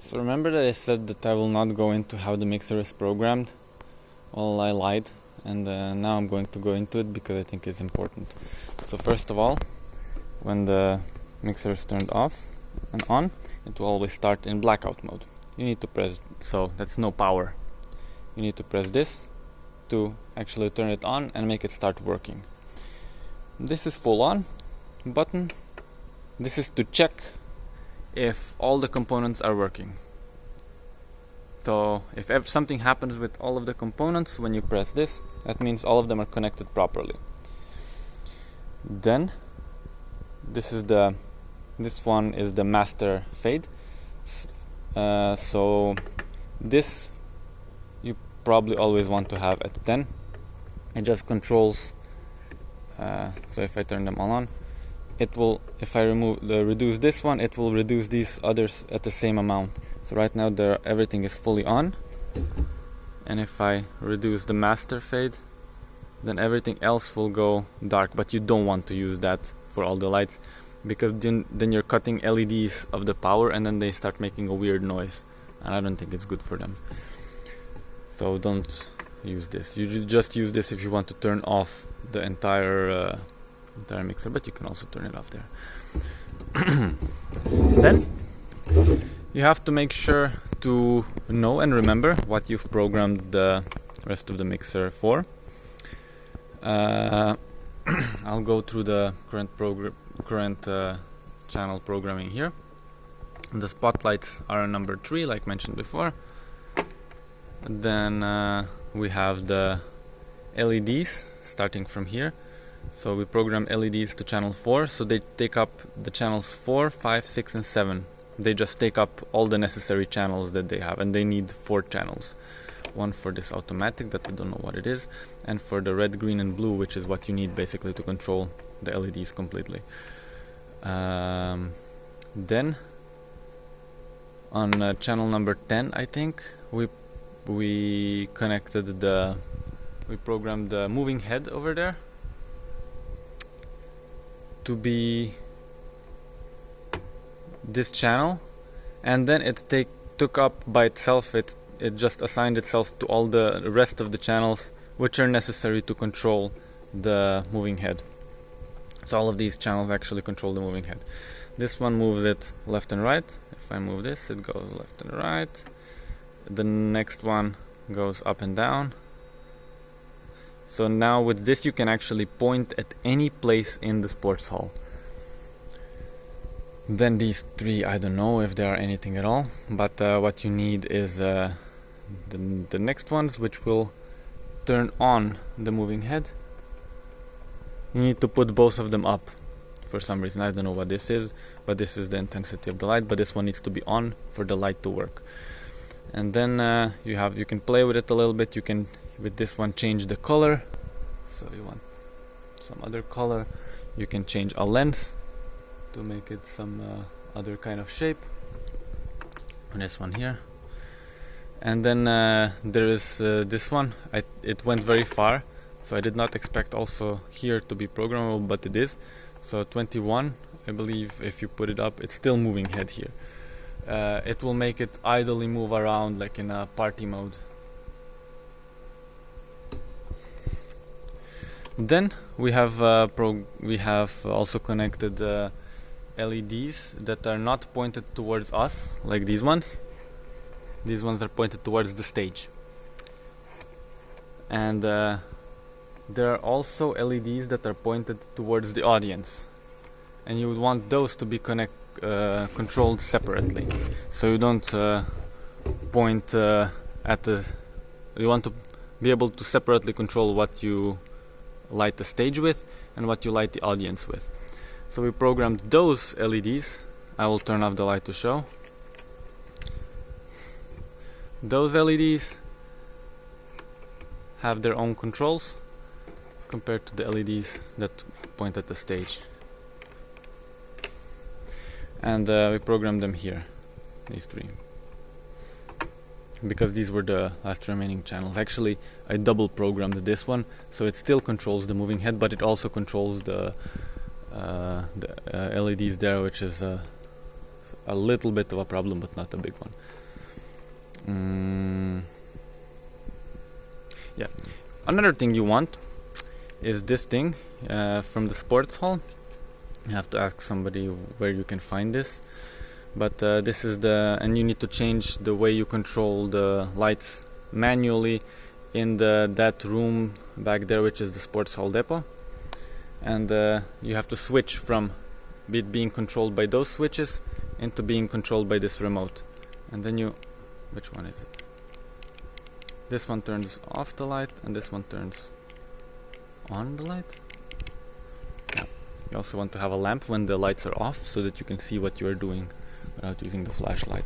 So remember that I said that I will not go into how the mixer is programmed? Well, I lied, and now I'm going to go into it because I think it's important. So first of all, when the mixer is turned off and on, it will always start in blackout mode. You need to press, so that's no power. You need to press this to actually turn it on and make it start working. This is full on button. This is to check if all the components are working. So if something happens with all of the components when you press this, that means all of them are connected properly. Then this one is the master fade. So this you probably always want to have at 10. It just controls. So if I turn them all on, it will. If I reduce this one, it will reduce these others at the same amount. So right now everything is fully on, and if I reduce the master fade, then everything else will go dark. But you don't want to use that for all the lights, because then you're cutting LEDs of the power, and then they start making a weird noise, and I don't think it's good for them. So don't use this. You just use this if you want to turn off the entire mixer, but you can also turn it off there. Then you have to make sure to know and remember what you've programmed the rest of the mixer for. I'll go through the current channel programming here. The spotlights are number 3, like mentioned before. Then we have the LEDs starting from here. So we program LEDs to channel 4, so they take up the channels 4, 5, 6 and 7. They just take up all the necessary channels that they have, and they need 4 channels. One for this automatic that I don't know what it is, and for the red, green and blue, which is what you need basically to control the LEDs completely. Then on channel number 10, I think we programmed the moving head over there to be this channel, and then it took up by itself. It just assigned itself to all the rest of the channels which are necessary to control the moving head. So all of these channels actually control the moving head. This one moves it left and right. If I move this, it goes left and right. The next one goes up and down. So now with this you can actually point at any place in the sports hall. Then these 3, I don't know if there are anything at all, but what you need is the next ones, which will turn on the moving head. You need to put both of them up for some reason. I don't know what this is, but this is the intensity of the light, but this one needs to be on for the light to work. And then you can play with it a little bit. You can, with this one, change the color. So you want some other color. You can change a lens to make it some other kind of shape. And this one here. And then there is this one. It went very far, so I did not expect also here to be programmable, but it is. So 21, I believe, if you put it up, it's still moving head here. It will make it idly move around like in a party mode. Then we have also connected LEDs that are not pointed towards us, like these ones. These ones are pointed towards the stage. And there are also LEDs that are pointed towards the audience, and you would want those to be controlled separately. So you don't point at the. You want to be able to separately control what you light the stage with and what you light the audience with. So we programmed those LEDs. I will turn off the light to show. Those LEDs have their own controls compared to the LEDs that point at the stage. And we programmed them here, these 3, because these were the last remaining channels. Actually, I double programmed this one, so it still controls the moving head, but it also controls the LEDs there, which is a little bit of a problem, but not a big one. Yeah. Another thing you want is this thing from the sports hall. You have to ask somebody where you can find this, but this is and you need to change the way you control the lights manually in that room back there, which is the sports hall depot, and you have to switch from it being controlled by those switches into being controlled by this remote. And then which one is it? This one turns off the light and this one turns on the light. Yeah. You also want to have a lamp when the lights are off so that you can see what you are doing without using the flashlight.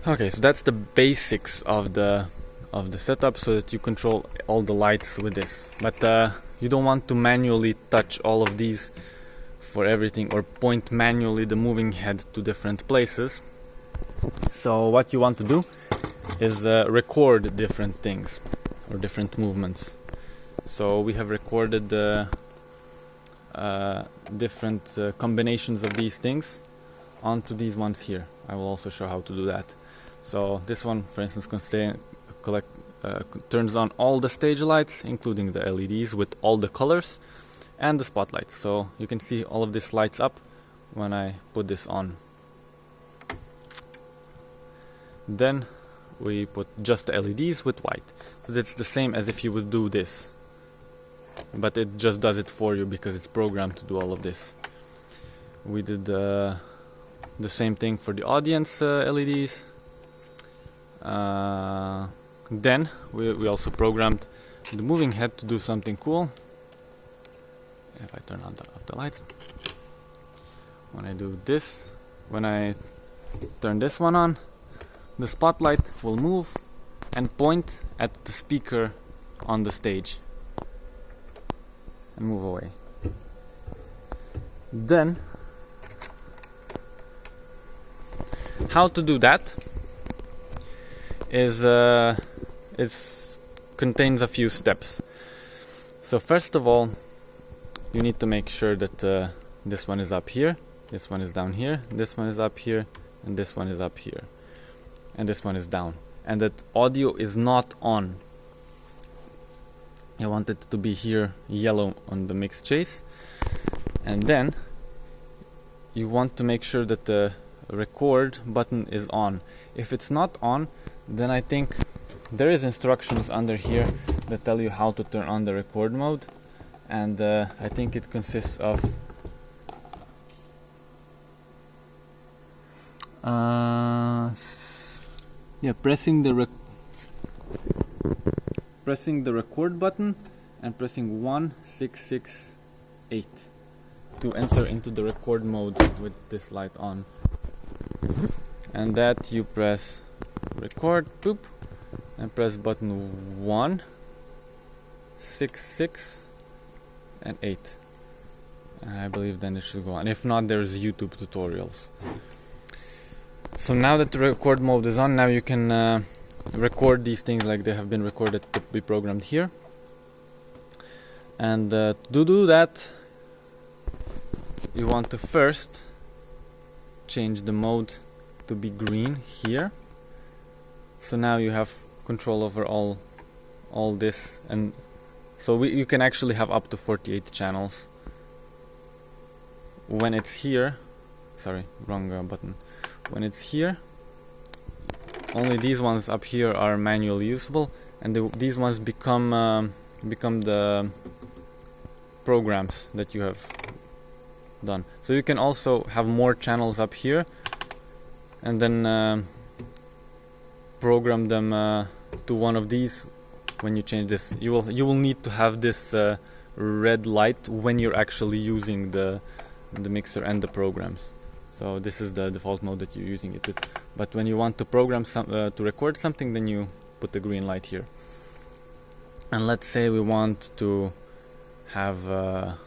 Okay, so that's the basics of the setup, so that you control all the lights with this. But you don't want to manually touch all of these for everything, or point manually the moving head to different places. So what you want to do is record different things or different movements. So we have recorded different combinations of these things onto these ones here. I will also show how to do that. So this one, for instance, turns on all the stage lights, including the LEDs with all the colors, and the spotlights. So you can see all of this lights up when I put this on. Then we put just the LEDs with white. So that's the same as if you would do this, but it just does it for you because it's programmed to do all of this. We did the same thing for the audience LEDs. Then we also programmed the moving head to do something cool. If I turn on off the lights, when I do this, when I turn this one on, the spotlight will move and point at the speaker on the stage and move away. Then, how to do that is it contains a few steps. So first of all, you need to make sure that this one is up here, this one is down here, this one is up here, and this one is up here, and this one is down, and that audio is not on. I want it to be here yellow on the mix chase, and then you want to make sure that the record button is on. If it's not on, then I think there is instructions under here that tell you how to turn on the record mode, and I think it consists of pressing the record button and pressing 1, 6, 6, 8 to enter into the record mode with this light on. And that you press record, boop, and press button 1, 6, 6, and 8. I believe then it should go on. If not, there's YouTube tutorials. So now that the record mode is on, now you can record these things like they have been recorded to be programmed here. And to do that, you want to first change the mode to be green here. So now you have control over all this, and so you can actually have up to 48 channels. When it's here, sorry, wrong button. When it's here, only these ones up here are manually usable, and these ones become the programs that you have done. So you can also have more channels up here, and then program them to one of these. When you change this, you will need to have this red light when you're actually using the mixer and the programs. So this is the default mode that you're using it with. But when you want to program to record something, then you put the green light here. And let's say we want to have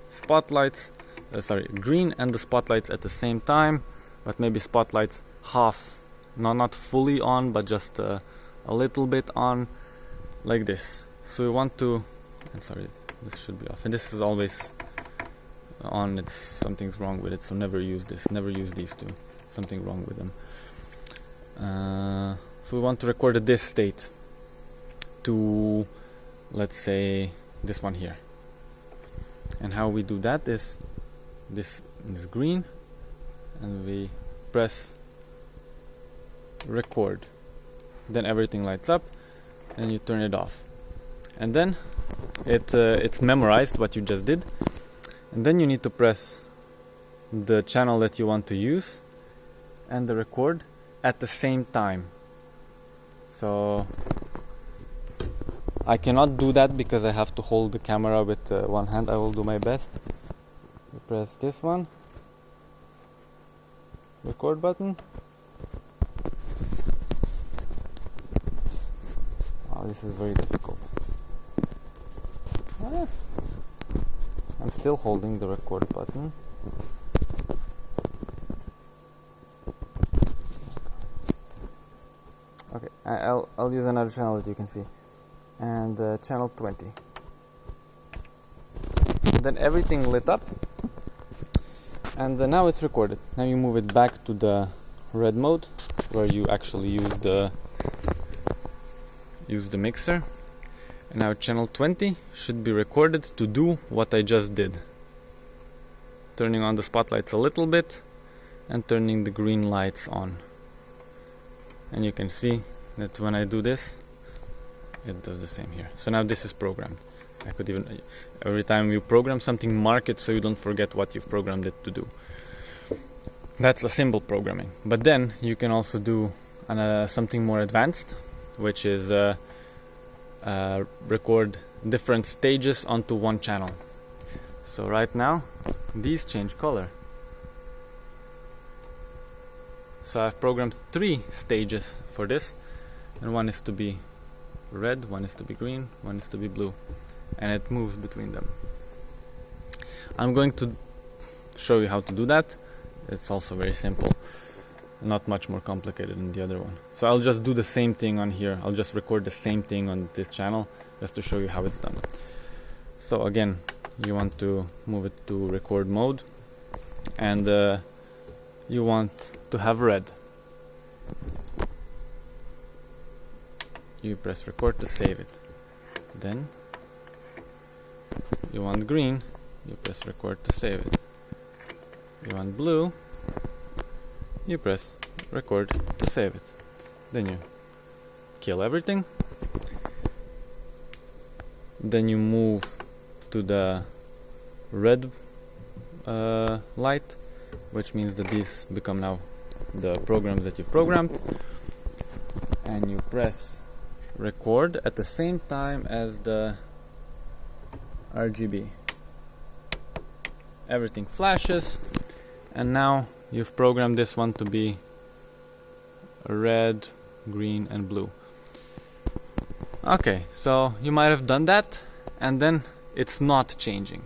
spotlights, green and the spotlights at the same time, but maybe spotlights half, not fully on, but just a little bit on, like this. So we want to, this should be off, and this is always on, it's something's wrong with it. So never use this, never use these two, something wrong with them. So we want to record at this state to, let's say, this one here. And how we do that is this is green, and we press record. Then everything lights up, and you turn it off. And then it's memorized what you just did. And then you need to press the channel that you want to use and the record at the same time. So I cannot do that because I have to hold the camera with one hand. I will do my best. You press this one, record button. Oh, this is very difficult. I'm still holding the record button. Okay, I'll use another channel that you can see, and channel 20. Then everything lit up, and now it's recorded. Now you move it back to the red mode, where you actually use the mixer. And now channel 20 should be recorded to do what I just did. Turning on the spotlights a little bit and turning the green lights on. And you can see that when I do this, it does the same here. So now this is programmed. I could even, every time you program something, mark it so you don't forget what you've programmed it to do. That's a simple programming. But then you can also do something more advanced, which is record different stages onto one channel. So right now these change color. So I've programmed 3 stages for this, and one is to be red, one is to be green, one is to be blue, and it moves between them. I'm going to show you how to do that. It's also very simple, not much more complicated than the other one. So I'll just do the same thing on here. I'll just record the same thing on this channel just to show you how it's done. So again, you want to move it to record mode, and you want to have red. You press record to save it. Then you want green, you press record to save it. You want blue, you press record to save it. Then you kill everything. Then you move to the red light, which means that these become now the programs that you've programmed. And you press record at the same time as the RGB. Everything flashes, and now you've programmed this one to be red, green and blue. Okay, so you might have done that and then it's not changing,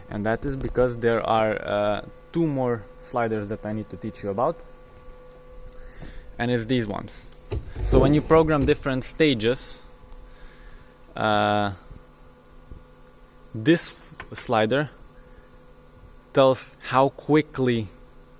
and that is because there are 2 more sliders that I need to teach you about, and it's these ones. So when you program different stages, this slider tells how quickly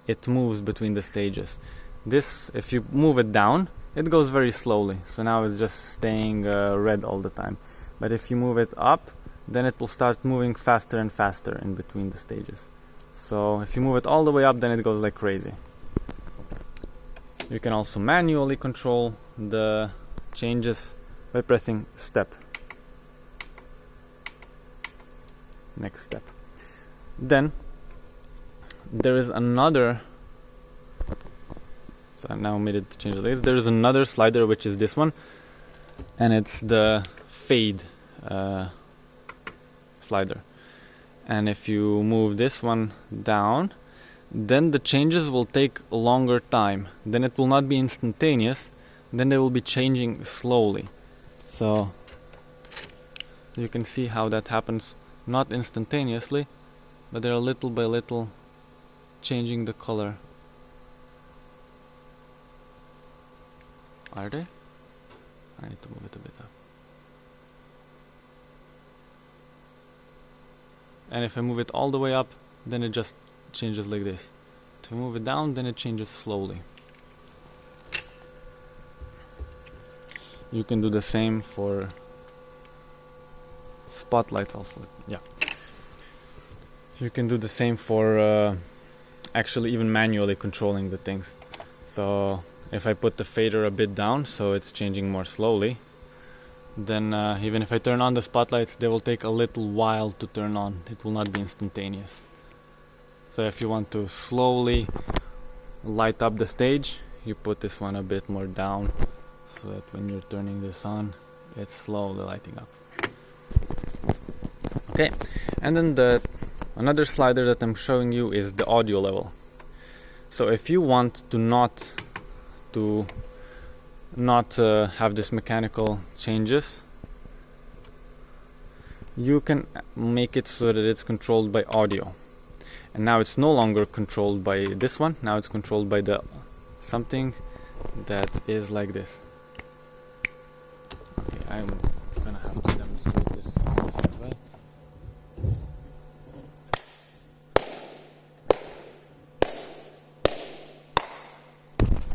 it moves between the stages. This, if you move it down, it goes very slowly, so now it's just staying red all the time. But if you move it up, then it will start moving faster and faster in between the stages. So if you move it all the way up, then it goes like crazy. You can also manually control the changes by pressing step. Next step. Then there is another, so I now omitted to change the latest. There is another slider, which is this one, and it's the fade slider. And if you move this one down, then the changes will take a longer time. Then it will not be instantaneous, then they will be changing slowly. So you can see how that happens, not instantaneously, but they're little by little changing the color. Are they? I need to move it a bit up. And if I move it all the way up, then it just changes like this. If I move it down, then it changes slowly. You can do the same for spotlights also. Yeah, you can do the same for actually even manually controlling the things. So if I put the fader a bit down so it's changing more slowly, then even if I turn on the spotlights, they will take a little while to turn on. It will not be instantaneous. So if you want to slowly light up the stage, you put this one a bit more down, so that when you're turning this on, it's slowly lighting up. Okay, and then another slider that I'm showing you is the audio level. So if you want to not have this mechanical changes, you can make it so that it's controlled by audio. And now it's no longer controlled by this one, now it's controlled by the something that is like this. Okay, I'm